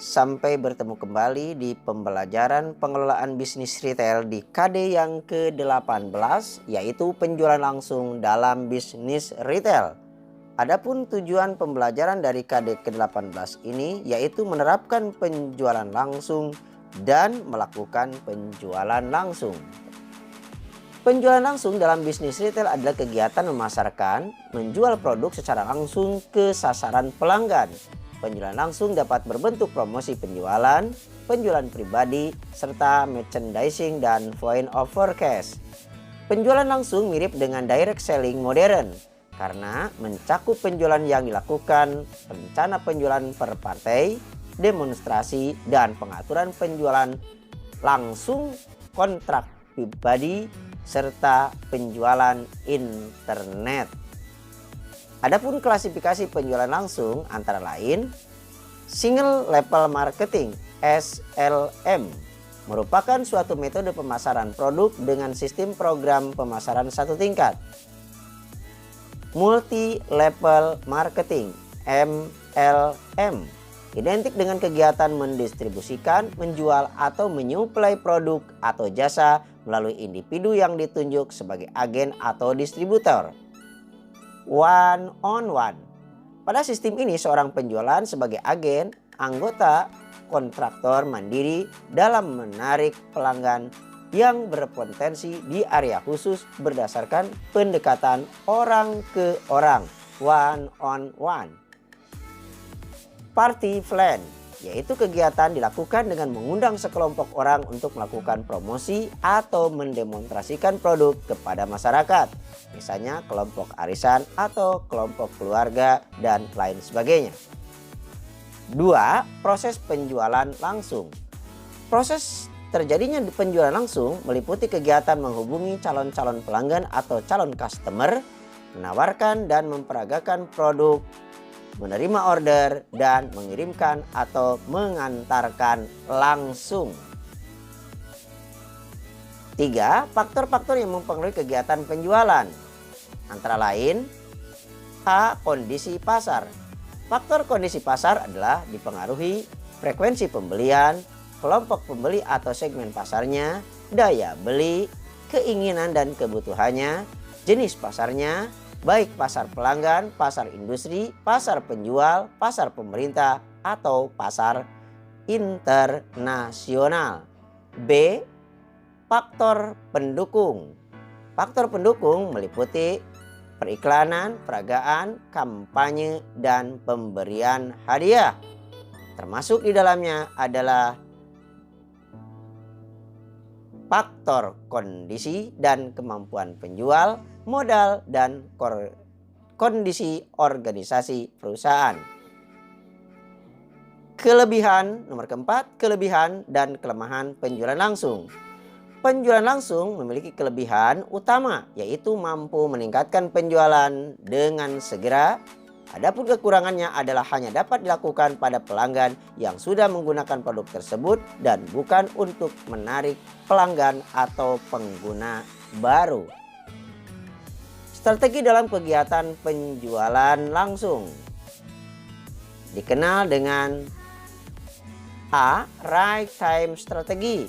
Sampai bertemu kembali di pembelajaran pengelolaan bisnis retail di KD yang ke-18, yaitu penjualan langsung dalam bisnis retail. Adapun tujuan pembelajaran dari KD ke-18 ini yaitu menerapkan penjualan langsung dan melakukan penjualan langsung. Penjualan langsung dalam bisnis retail adalah kegiatan memasarkan, menjual produk secara langsung ke sasaran pelanggan. Penjualan langsung dapat berbentuk promosi penjualan, penjualan pribadi, serta merchandising dan point of forecast. Penjualan langsung mirip dengan direct selling modern karena mencakup penjualan yang dilakukan, rencana penjualan per partai, demonstrasi, dan pengaturan penjualan langsung, kontrak pribadi, serta penjualan internet. Adapun klasifikasi penjualan langsung antara lain Single Level Marketing (SLM) merupakan suatu metode pemasaran produk dengan sistem program pemasaran satu tingkat. Multi Level Marketing (MLM) identik dengan kegiatan mendistribusikan, menjual, atau menyuplai produk atau jasa melalui individu yang ditunjuk sebagai agen atau distributor. One on one. Pada sistem ini seorang penjualan sebagai agen, anggota, kontraktor mandiri dalam menarik pelanggan yang berpotensi di area khusus berdasarkan pendekatan orang ke orang, one on one. Party plan, yaitu kegiatan dilakukan dengan mengundang sekelompok orang untuk melakukan promosi atau mendemonstrasikan produk kepada masyarakat, misalnya kelompok arisan atau kelompok keluarga dan lain sebagainya. 2. Proses penjualan langsung. Proses terjadinya penjualan langsung meliputi kegiatan menghubungi calon-calon pelanggan atau calon customer, menawarkan dan memperagakan produk, menerima order, dan mengirimkan atau mengantarkan langsung. 3. Faktor-faktor yang mempengaruhi kegiatan penjualan antara lain A. Kondisi pasar. Faktor kondisi pasar adalah dipengaruhi frekuensi pembelian, kelompok pembeli atau segmen pasarnya, daya beli, keinginan dan kebutuhannya, jenis pasarnya, baik pasar pelanggan, pasar industri, pasar penjual, pasar pemerintah, atau pasar internasional. B. Faktor pendukung. Faktor pendukung meliputi periklanan, peragaan, kampanye, dan pemberian hadiah. Termasuk di dalamnya adalah faktor kondisi dan kemampuan penjual, modal, dan kondisi organisasi perusahaan. Kelebihan, nomor keempat, kelebihan dan kelemahan penjualan langsung. Penjualan langsung memiliki kelebihan utama, yaitu mampu meningkatkan penjualan dengan segera. Adapun kekurangannya adalah hanya dapat dilakukan pada pelanggan yang sudah menggunakan produk tersebut dan bukan untuk menarik pelanggan atau pengguna baru. Strategi dalam kegiatan penjualan langsung dikenal dengan A. Right time strategi,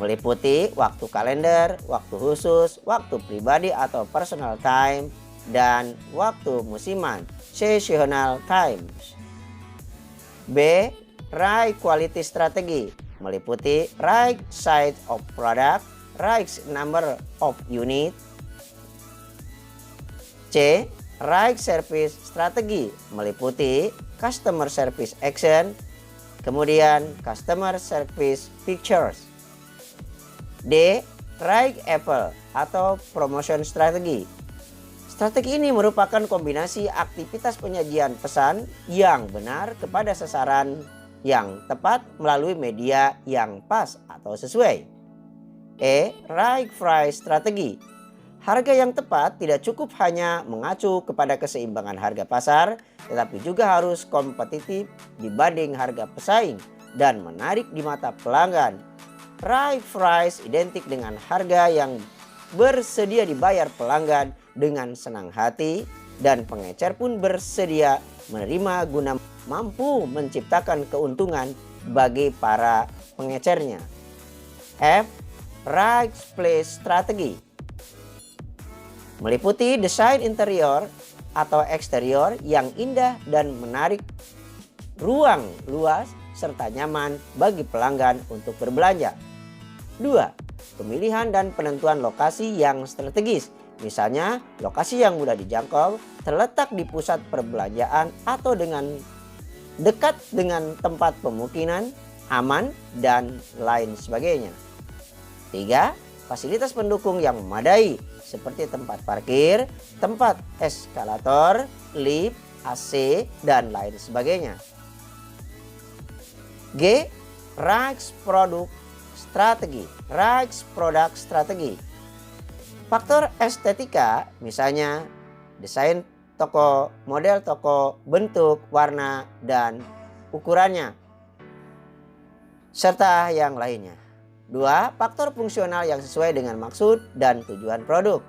meliputi waktu kalender, waktu khusus, waktu pribadi atau personal time, dan waktu musiman, seasonal times. B. Right quality strategi, meliputi right size of product, right number of unit. C. Right service strategi, meliputi customer service action, kemudian customer service pictures. D. Right apple atau promotion strategi. Strategi ini merupakan kombinasi aktivitas penyajian pesan yang benar kepada sasaran yang tepat melalui media yang pas atau sesuai. E. Right price strategi. Harga yang tepat tidak cukup hanya mengacu kepada keseimbangan harga pasar, tetapi juga harus kompetitif dibanding harga pesaing dan menarik di mata pelanggan. Right price identik dengan harga yang bersedia dibayar pelanggan dengan senang hati dan pengecer pun bersedia menerima guna mampu menciptakan keuntungan bagi para pengecernya. F. Right place strategi. Meliputi desain interior atau eksterior yang indah dan menarik, ruang luas serta nyaman bagi pelanggan untuk berbelanja. 2. Pemilihan dan penentuan lokasi yang strategis. Misalnya, lokasi yang mudah dijangkau, terletak di pusat perbelanjaan atau dekat dengan tempat pemukiman, aman, dan lain sebagainya. 3. Fasilitas pendukung yang memadai seperti tempat parkir, tempat eskalator, lift, AC, dan lain sebagainya. G. Right product strategi. Faktor estetika, misalnya desain toko, model toko, bentuk, warna, dan ukurannya, serta yang lainnya. 2. Faktor fungsional yang sesuai dengan maksud dan tujuan produk.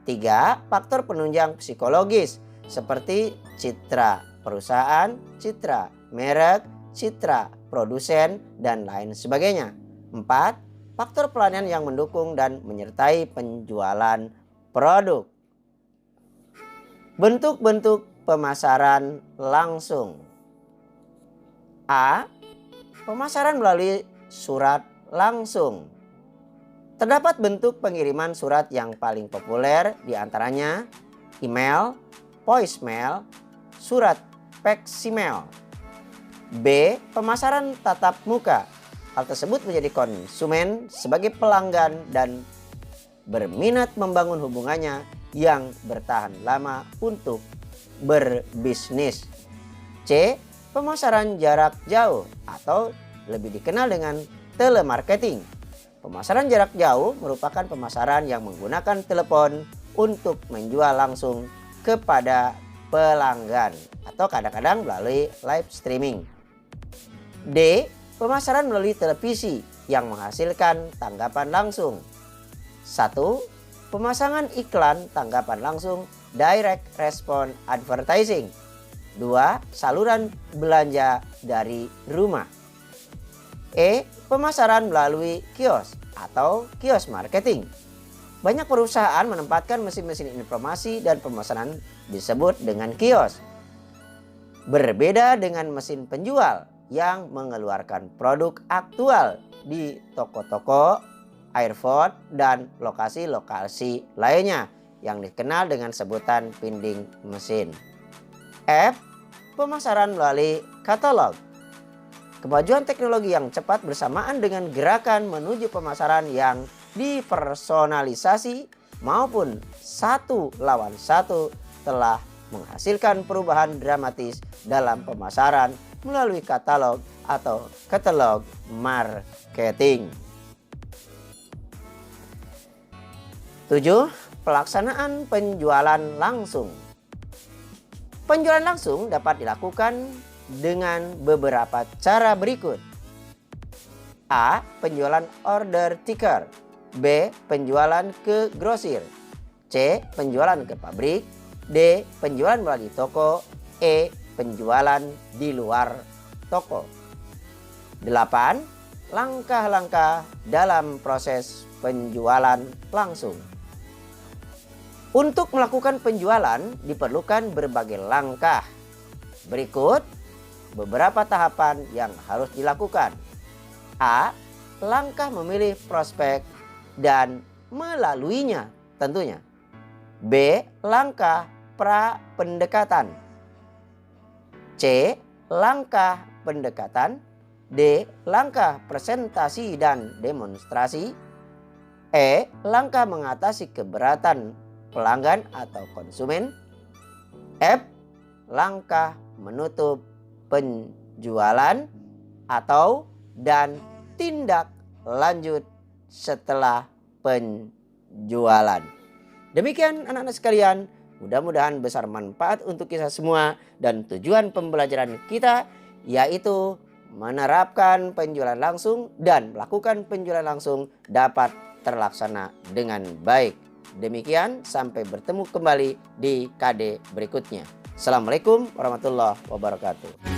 3. Faktor penunjang psikologis seperti citra perusahaan, citra merek, citra produsen, dan lain sebagainya. 4. Faktor pelayanan yang mendukung dan menyertai penjualan produk. Bentuk-bentuk pemasaran langsung. A. Pemasaran melalui surat langsung. Terdapat bentuk pengiriman surat yang paling populer, diantaranya email, voicemail, surat faksimiles. B. Pemasaran tatap muka. Hal tersebut menjadi konsumen sebagai pelanggan dan berminat membangun hubungannya yang bertahan lama untuk berbisnis. C. Pemasaran jarak jauh atau lebih dikenal dengan telemarketing. Pemasaran jarak jauh merupakan pemasaran yang menggunakan telepon untuk menjual langsung kepada pelanggan atau kadang-kadang melalui live streaming. D. Pemasaran melalui televisi yang menghasilkan tanggapan langsung. 1. Pemasangan iklan tanggapan langsung, direct response advertising. 2. Saluran belanja dari rumah. E. Pemasaran melalui kios atau kios marketing. Banyak perusahaan menempatkan mesin-mesin informasi dan pemesanan disebut dengan kios. Berbeda dengan mesin penjual yang mengeluarkan produk aktual di toko-toko, airport, dan lokasi-lokasi lainnya yang dikenal dengan sebutan vending mesin. F. Pemasaran melalui katalog. Kemajuan teknologi yang cepat bersamaan dengan gerakan menuju pemasaran yang dipersonalisasi maupun satu lawan satu telah menghasilkan perubahan dramatis dalam pemasaran melalui katalog atau katalog marketing. 7. Pelaksanaan penjualan langsung. Penjualan langsung dapat dilakukan dengan beberapa cara berikut. A. Penjualan order ticker. B. Penjualan ke grosir. C. Penjualan ke pabrik. D. Penjualan melalui toko. E. Penjualan di luar toko. 8. Langkah-langkah dalam proses penjualan langsung. Untuk melakukan penjualan diperlukan berbagai langkah. Berikut beberapa tahapan yang harus dilakukan. A. Langkah memilih prospek dan melaluinya tentunya. B. Langkah pra-pendekatan. C. Langkah pendekatan. D. Langkah presentasi dan demonstrasi. E. Langkah mengatasi keberatan pelanggan atau konsumen. F. Langkah menutup penjualan atau dan tindak lanjut setelah penjualan. Demikian anak-anak sekalian, mudah-mudahan besar manfaat untuk kita semua dan tujuan pembelajaran kita yaitu menerapkan penjualan langsung dan melakukan penjualan langsung dapat terlaksana dengan baik. Demikian, sampai bertemu kembali di KD berikutnya. Assalamualaikum warahmatullahi wabarakatuh.